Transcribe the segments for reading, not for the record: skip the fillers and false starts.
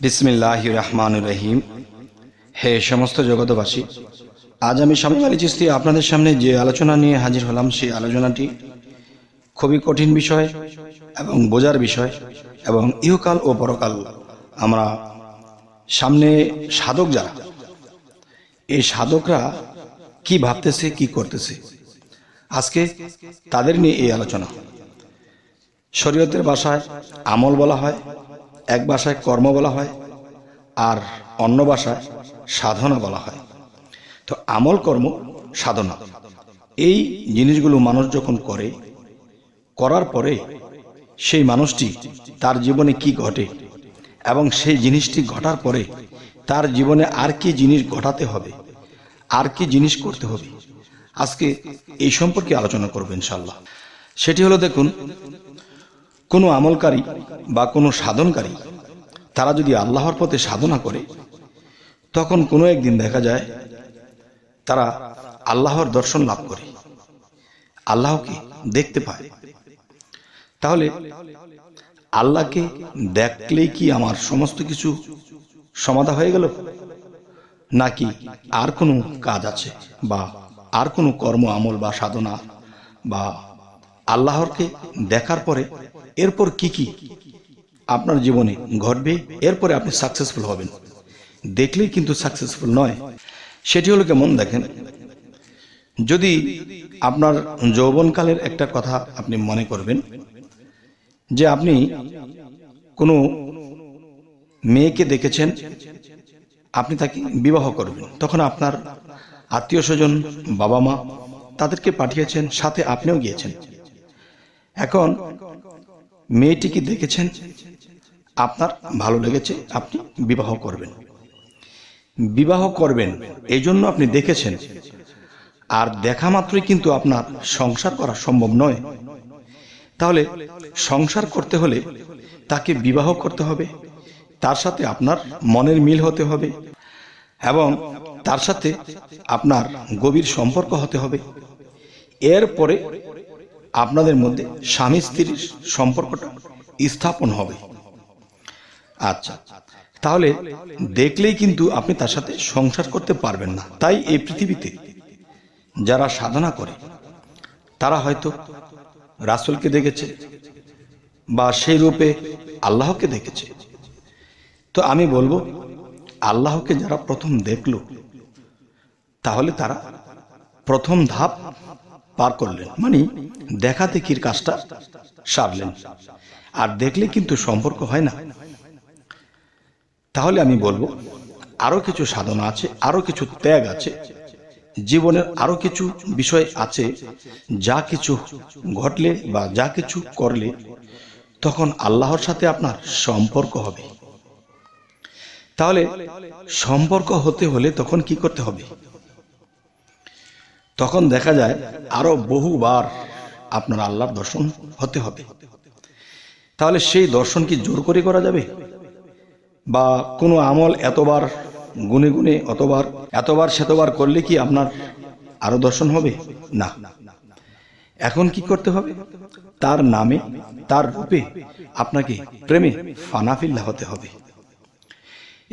বিসমিল্লাহির রহমানির রহিম। হে সমস্ত জগতবাসী, আজ আমি শামীম আলী চিশতি আপনাদের সামনে যে আলোচনা নিয়ে হাজির হলাম, সেই আলোচনাটি খুবই কঠিন বিষয় এবং বোঝার বিষয়, এবং ইহকাল ও পরকাল আমরা সামনে সাধক যারা, এই সাধকরা কি ভাবতেছে, কি করতেছে, আজকে তাদের নিয়ে এই আলোচনা। শরীয়তের ভাষায় আমল বলা হয়, এক ভাষায় কর্ম বলা হয়, আর অন্য ভাষায় সাধনা বলা হয়। তো আমল, কর্ম, সাধনা, এই জিনিসগুলো মানুষ যখন করে, করার পরে সেই মানুষটি তার জীবনে কি ঘটে এবং সেই জিনিসটি ঘটার পরে তার জীবনে আর কি জিনিস ঘটাতে হবে, আর কি জিনিস করতে হবে, আজকে এই সম্পর্কে আলোচনা করব ইনশাআল্লাহ। সেটি হলো, দেখুন, কোনো আমলকারী বা কোনো সাধনকারী তারা যদি আল্লাহর পথে সাধনা করে, তখন কোনো একদিন দেখা যায় তারা আল্লাহর দর্শন লাভ করে, আল্লাহকে দেখতে পায়। তাহলে আল্লাহকে দেখলেই কি আমার সমস্ত কিছু সমাধা হয়ে গেল, নাকি আর কোনো কাজ আছে, বা আর কোনো কর্ম, আমল বা সাধনা, বা আল্লাহরকে দেখার পরে এরপর কি কি আপনার জীবনে ঘটবে, এরপরে আপনি সাকসেসফুল হবেন? দেখলেই কিন্তু সাকসেসফুল নয়। সেটি হলো কেমন, দেখেন, যদি আপনার যৌবনকালের একটা কথা আপনি মনে করবেন, যে আপনি কোনো মেয়েকে দেখেছেন, আপনি তাকে বিবাহ করবেন, তখন আপনার আত্মীয় স্বজন, বাবা মা, তাদেরকে পাঠিয়েছেন, সাথে আপনিও গিয়েছেন। এখন মেয়েটিকে দেখেছেন, আপনার ভালো লেগেছে, আপনি বিবাহ করবেন। বিবাহ করবেন এই জন্য আপনি দেখেছেন, আর দেখা মাত্রই কিন্তু আপনার সংসার করা সম্ভব নয়। তাহলে সংসার করতে হলে তাকে বিবাহ করতে হবে, তার সাথে আপনার মনের মিল হতে হবে, এবং তার সাথে আপনার গভীর সম্পর্ক হতে হবে। এরপরে আপনাদের মধ্যে স্বামী স্ত্রীর সম্পর্কটা স্থাপন হবে। আচ্ছা, তাহলে দেখলেই কিন্তু আপনি তার সাথে সংসার করতে পারবেন না। তাই এই পৃথিবীতে যারা সাধনা করে, তারা হয়তো রাসূলকে দেখেছে, বা সেই রূপে আল্লাহকে দেখেছে। তো আমি বলবো, আল্লাহকে যারা প্রথম দেখলো, তাহলে তারা প্রথম ধাপ পার করলেন, মানে দেখা দেখির কাজটা সারলেন। আর দেখলে কিন্তু সম্পর্ক হয় না। তাহলে আমি বলবো, আরো কিছু সাধনা আছে, আরো কিছু ত্যাগ আছে, জীবনের আরো কিছু বিষয় আছে, যা কিছু ঘটলে বা যা কিছু করলে তখন আল্লাহর সাথে আপনার সম্পর্ক হবে। তাহলে সম্পর্ক হতে হলে তখন কি করতে হবে? তখন দেখা যায় আরো বহুবার আপনার আল্লাহর দর্শন হতে হবে। তাহলে সেই দর্শন কি জোর করে করা যাবে? বা কোনো আমল এতবার গুনে গুনে এতবার শতবার করলে কি আপনার আরো দর্শন হবে? না। এখন কি করতে হবে? তার নামে, তার রূপে আপনাকে প্রেমে ফানাফিল্লা হতে হবে।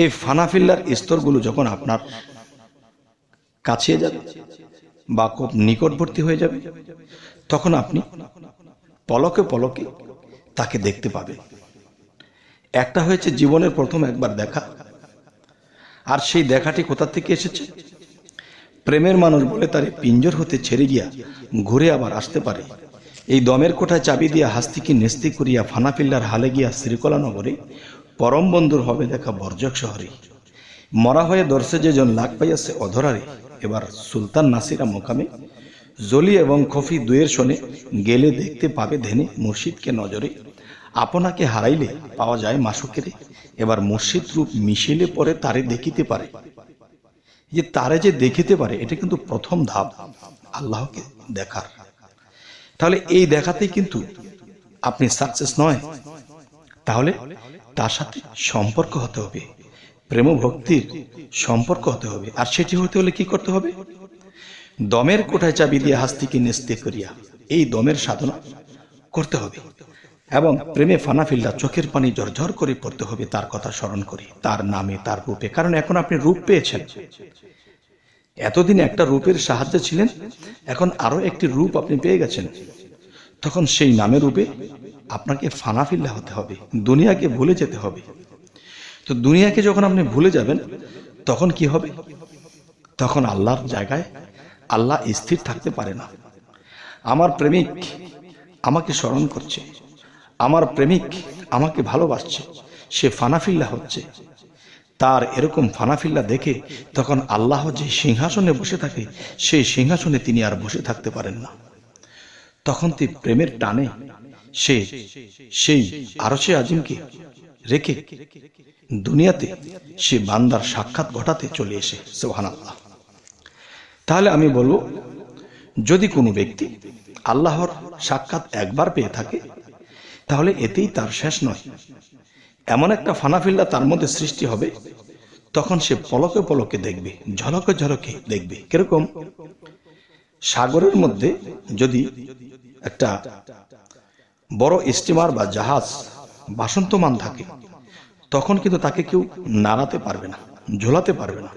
এই ফানাফিল্লার স্তরগুলো যখন আপনার কাছে যাবে বা খুব নিকটবর্তী হয়ে যাবে, তখন আপনি পলকে পলকে তাকে দেখতে পাবেন। একটা হয়েছে জীবনের প্রথম একবার দেখা, আর সেই দেখাটি কোথা থেকে এসেছে? প্রেমের মানুষ বলে তারে পিঞ্জর হতে ছেড়ে গিয়া ঘুরে আবার আসতে পারে। এই দমের কোঠায় চাবি দিয়া হাস্তিকে নেস্তি করিয়া ফানাফিল্লার হালে গিয়া শ্রীকলা নগরে পরম বন্ধুর হবে দেখা বর্জক শহরে। মরা হয়ে দর্শে যে জন লাগ পাইয়াছে অধরারে, এবার সুলতান নাসিরা মোকামে জলি এবং খফি দুয়ের শোনে গেলে দেখতে পাবে ধেনে মুর্শিদকে নজরে। আপনাকে হারাইলে পাওয়া যায় মাসুকেরে, এবার মুর্শিদ রূপ মিশিলে পরে তারে দেখিতে পারে। যে তারে যে দেখিতে পারে, এটা কিন্তু প্রথম ধাপ আল্লাহকে দেখার। তাহলে এই দেখাতেই কিন্তু আপনি সাকসেস নয়। তাহলে তার সাথে সম্পর্ক হতে হবে, প্রেম ভক্তির সম্পর্ক হতে হবে। আর সেটি হতে হলে কি করতে হবে? দমের কোঠায় চাবি দিয়ে হাস্তিকে নেস্তে করিয়া, এই দমের সাধনা করতে হবে। এবং প্রেমে ফানাফিল্লা চোখের পানি ঝরঝর করে পড়তে হবে তার কথা স্মরণ করে, তার নামে, তার রূপে। কারণ এখন আপনি রূপ পেয়েছেন, এতদিন একটা রূপের সাহায্যে ছিলেন, এখন আরো একটি রূপ আপনি পেয়ে গেছেন। তখন সেই নামের রূপে আপনাকে ফানাফিল্লা হতে হবে, দুনিয়াকে ভুলে যেতে হবে। তো দুনিয়াকে যখন আপনি ভুলে যাবেন তখন কি হবে? তখন আল্লাহর জায়গায় আল্লাহ স্থির থাকতে পারে না। আমার প্রেমিক আমাকে স্মরণ করছে, আমার প্রেমিক আমাকে ভালোবাসছে, সে ফানাফিল্লা হচ্ছে। তার এরকম ফানাফিল্লা দেখে তখন আল্লাহ যে সিংহাসনে বসে থাকে সেই সিংহাসনে তিনি আর বসে থাকতে পারেন না। তখন তিনি প্রেমের টানে সেই আরশে আজিমকে রেখে দুনিয়াতে সে বান্দার সাক্ষাৎ ঘটাতে চলে এসে, সুবহানাল্লাহ। তাহলে আমি বলবো, যদি কোনো ব্যক্তি আল্লাহর সাক্ষাৎ একবার পেয়ে থাকে তাহলে এতেই তার শেষ নয়। এমন একটা ফানাফিল্লা তার মধ্যে সৃষ্টি হবে, তখন সে পলকে পলকে দেখবে, ঝলকে ঝলকে দেখবে। কিরকম? সাগরের মধ্যে যদি একটা বড় স্টিমার বা জাহাজ ভাসন্তমান থাকে, তখন কিন্তু তাকে কেউ নাড়াতে পারবে না, ঝোলাতে পারবে না।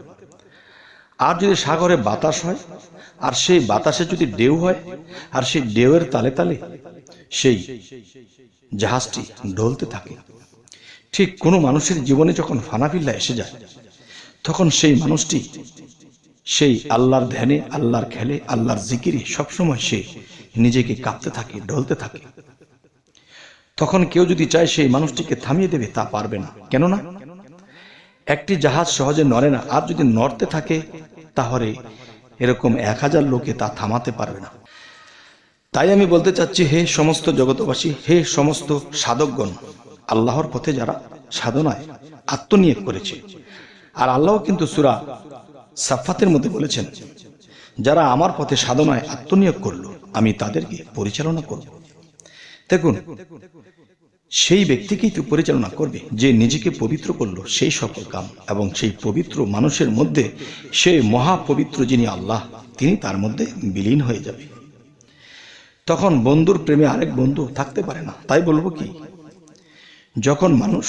আর যদি সাগরে বাতাস হয়, আর সেই বাতাসে যদি ঢেউ হয়, আর সেই ঢেউয়ের তালে তালে সেই জাহাজটি ঢলতে থাকে, ঠিক কোনো মানুষের জীবনে যখন ফানাফিল্লা এসে যায়, তখন সেই মানুষটি সেই আল্লাহর ধ্যানে, আল্লাহর খেলে, আল্লাহর জিকিরে সবসময় সে নিজেকে কাঁপতে থাকে, ঢলতে থাকে। তখন কেউ যদি চায় সেই মানুষটিকে থামিয়ে দেবে, তা পারবে না। কেননা একটি জাহাজ সহজে নড়ে না, আর যদি নড়তে থাকে তাহলে এরকম 1000 লোকে তা থামাতে পারবে না। তাই আমি বলতে চাচ্ছি, হে সমস্ত জগতবাসী, হে সমস্ত সাধকগণ, আল্লাহর পথে যারা সাধনায় আত্মনিয়োগ করেছে, আর আল্লাহ কিন্তু সূরা সাফফাতের মধ্যে বলেছেন, যারা আমার পথে সাধনায় আত্মনিয়োগ করলো আমি তাদেরকে পরিচালনা করব। দেখুন, সেই ব্যক্তিকেই তো পরিচালনা করবে যে নিজেকে পবিত্র করলো সেই সকল কাম, এবং সেই পবিত্র মানুষের মধ্যে সেই মহাপবিত্র যিনি আল্লাহ, তিনি তার মধ্যে বিলীন হয়ে যাবে। তখন বন্ধুর প্রেমে আরেক বন্ধু থাকতে পারে না। তাই বলবো কি, যখন মানুষ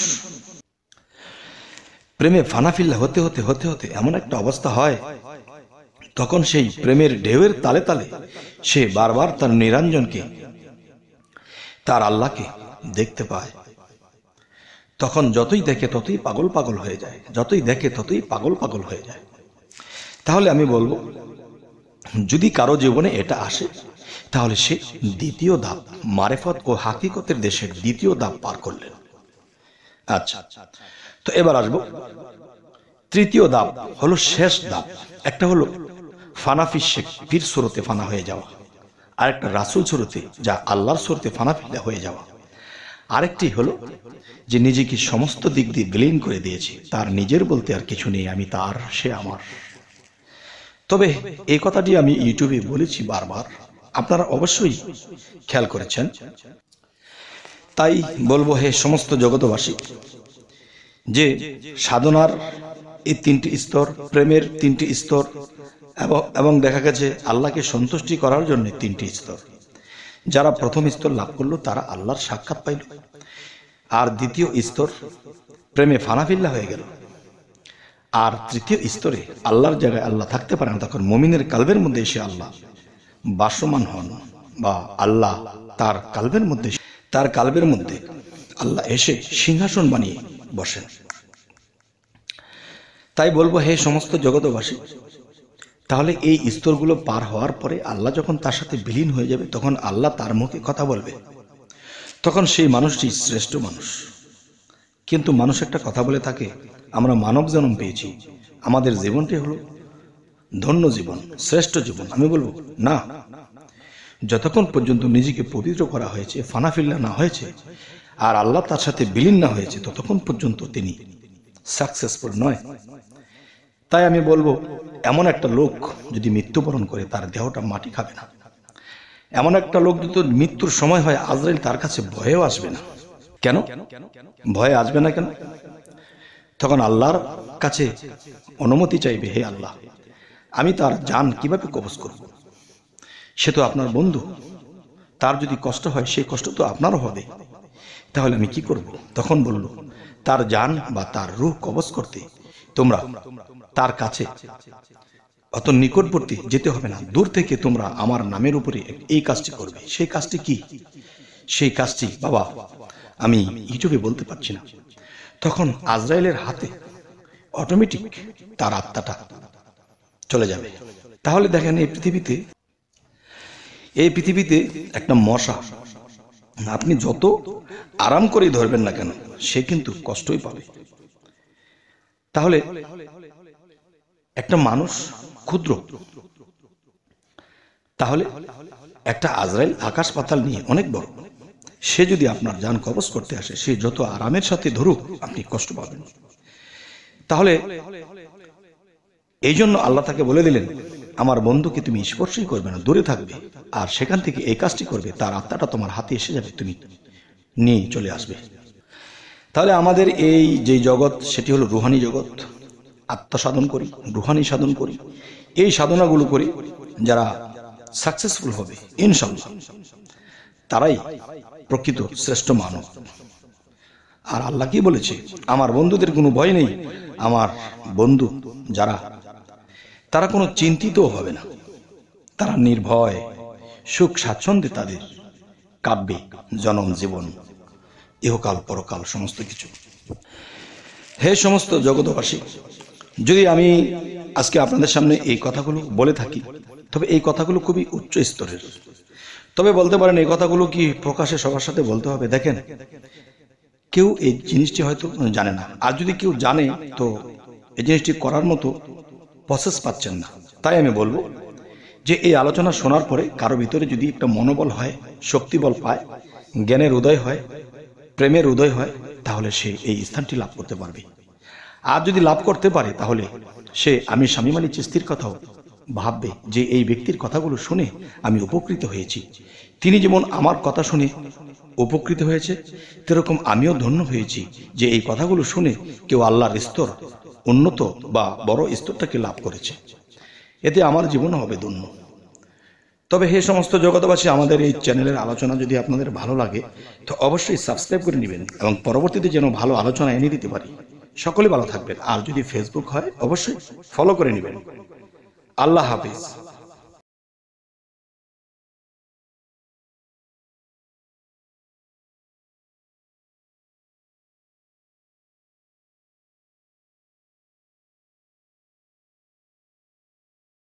প্রেমে ফানাফিল্লা হতে হতে হতে হতে এমন একটা অবস্থা হয়, তখন সেই প্রেমের ঢেউয়ের তালে তালে সে বারবার তার নিরঞ্জনকে, তার আল্লাহকে দেখতে পায়। তখন যতই দেখে ততই পাগল পাগল হয়ে যায়, যতই দেখে ততই পাগল পাগল হয়ে যায়। তাহলে আমি বলবো, যদি কারো জীবনে এটা আসে, তাহলে সে দ্বিতীয় ধাপ, মারেফত ও হাকিকতের দেশের দ্বিতীয় ধাপ পার করলেন। আচ্ছা, তো এবার আসবো তৃতীয় ধাপ, হলো শেষ ধাপ। একটা হলো ফানাফি শেখ, পীর সুরতে ফানা হয়ে যাওয়া। আরেকটা রাসূল সুরতে, যা আল্লাহর সুরতে ফানাফিল্লা হয়ে যাওয়া। আরেকটি হলো যে নিজেকে সমস্ত দিক দিয়ে বিলীন করে দিয়েছে, তার নিজের বলতে আর কিছু নেই, আমি তার, সে আমার। তবে এই কথাটি আমি ইউটিউবে বলেছি বারবার, আপনারা অবশ্যই খেয়াল করেছেন। তাই বলবো, হে সমস্ত জগতবাসী, যে সাধনার এই 3টি স্তর, প্রেমের 3টি স্তর, এবং দেখা গেছে আল্লাহকে সন্তুষ্টি করার জন্য 3টি স্তর। যারা প্রথম স্তর লাভ করলো তারা আল্লাহর সাক্ষাৎ পাইল, আর দ্বিতীয় স্তর প্রেমে ফানাফিল্লা হয়ে গেল, আর তৃতীয় স্তরে আল্লাহর জায়গায় আল্লাহ থাকতে পারে না। তখন মুমিনের কালবের মধ্যে এসে আল্লাহ বাসমান হন, বা আল্লাহ তার কালবের মধ্যে আল্লাহ এসে সিংহাসন বানিয়ে বসেন। তাই বলবো, হে সমস্ত জগতবাসী, তাহলে এই স্তরগুলো পার হওয়ার পরে আল্লাহ যখন তার সাথে বিলীন হয়ে যাবে, তখন আল্লাহ তার মুখে কথা বলবে, তখন সেই মানুষটি শ্রেষ্ঠ মানুষ। কিন্তু মানুষ একটা কথা বলে থাকে, আমরা মানব জন্ম পেয়েছি, আমাদের জীবনটি হলো ধন্য জীবন, শ্রেষ্ঠ জীবন। আমি বলবো না, যতক্ষণ পর্যন্ত নিজেকে পবিত্র করা হয়েছে, ফানাফিল্লা না হয়েছে, আর আল্লাহ তার সাথে বিলীন না হয়েছে, ততক্ষণ পর্যন্ত তিনি সাকসেসফুল নয়। তাই আমি বলবো, এমন একটা লোক যদি মৃত্যুবরণ করে, তার দেহটা মাটি খাবে না। এমন একটা লোক যদি মৃত্যুর সময় হয়, আজরাইল তার কাছে ভয়েও আসবে না। কেন ভয়ে আসবে না? কেন? তখন আল্লাহর কাছে অনুমতি চাইবে, হে আল্লাহ, আমি তার জান কিভাবে কবজ করব? সে তো আপনার বন্ধু, তার যদি কষ্ট হয় সেই কষ্ট তো আপনারও হবে। তাহলে আমি কি করব? তখন বলল, তার জান বা তার রূহ কবজ করতে তোমরা তার কাছে অত নিকটবর্তী যেতে হবে না, দূর থেকে তোমরা আমার নামের উপরে এই কাজটি করবে। সেই কাজটি কি? সেই কাজটি বাবা আমি ইউটিউবে বলতে পারছি না। তখন আজরাইলের হাতে অটোমেটিক তার আত্মাটা চলে যাবে। তাহলে দেখেন, এই পৃথিবীতে একটা মশা আপনি যত আরাম করে ধরবেন না কেন, সে কিন্তু কষ্টই পাবে। তাহলে একটা মানুষ ক্ষুদ্র, তাহলে একটা আজরাইল আকাশ পাতাল নিয়ে অনেক বড়। সে যদি আপনার জান কবজ করতে আসে, সে যত আরামের সাথে ধরুক, আপনি কষ্ট পাবেন। তাহলে এই জন্য আল্লাহ তাকে বলে দিলেন, আমার বন্ধুকে তুমি স্পর্শই করবে না, দূরে থাকবে, আর সেখান থেকে এই কাজটি করবে, তার আত্মাটা তোমার হাতে এসে যাবে, তুমি নিয়ে চলে আসবে। তাহলে আমাদের এই যে জগৎ, সেটি হলো রুহানি জগৎ। আত্মসাধন করি, রুহানি সাধন করি, এই সাধনাগুলো করি। যারা সাকসেসফুল হবে ইনশাআল্লাহ, তারাই প্রকৃত শ্রেষ্ঠ মানব। আর আল্লাহ কি বলেছে? আমার বন্ধুদের কোনো ভয় নেই। আমার বন্ধু যারা, তারা কোনো চিন্তিত হবে না, তারা নির্ভয় সুখ স্বাচ্ছন্দ্যে তাদের কাটবে জনম জীবন, ইহকাল পরকাল সমস্ত কিছু। হে সমস্ত জগৎবাসী, যদি আমি আজকে আপনাদের সামনে এই কথাগুলো বলে থাকি, তবে এই কথাগুলো খুবই উচ্চ স্তরের। তবে বলতে পারেন, এই কথাগুলো কি প্রকাশে সবার সাথে বলতে হবে? দেখেন, কেউ এই জিনিসটি হয়তো জানে না, আর যদি কেউ জানে তো এই জিনিসটি করার মতো প্রসেস পাচ্ছেন না। তাই আমি বলবো যে এই আলোচনা শোনার পরে কারো ভিতরে যদি একটা মনোবল হয়, শক্তিবল পায়, জ্ঞানের উদয় হয়, প্রেমের উদয় হয়, তাহলে সে এই স্থানটি লাভ করতে পারবে। আর যদি লাভ করতে পারে, তাহলে সে আমি শামীম আলী চিশতির কথাও ভাববে যে এই ব্যক্তির কথাগুলো শুনে আমি উপকৃত হয়েছি। তিনি যেমন আমার কথা শুনে উপকৃত হয়েছে, সেরকম আমিও ধন্য হয়েছি যে এই কথাগুলো শুনে কেউ আল্লাহর স্তর, উন্নত বা বড় স্তরটাকে লাভ করেছে। এতে আমার জীবন হবে ধন্য। তবে হে সমস্ত জগৎবাসী, আমাদের এই চ্যানেলের আলোচনা যদি আপনাদের ভালো লাগে, তো অবশ্যই সাবস্ক্রাইব করে নেবেন, এবং পরবর্তীতে যেন ভালো আলোচনা এনে দিতে পারি। সকলে ভালো থাকবেন। আর যদি ফেসবুক হয়, অবশ্যই ফলো করে নেবেন। আল্লাহ হাফিজ।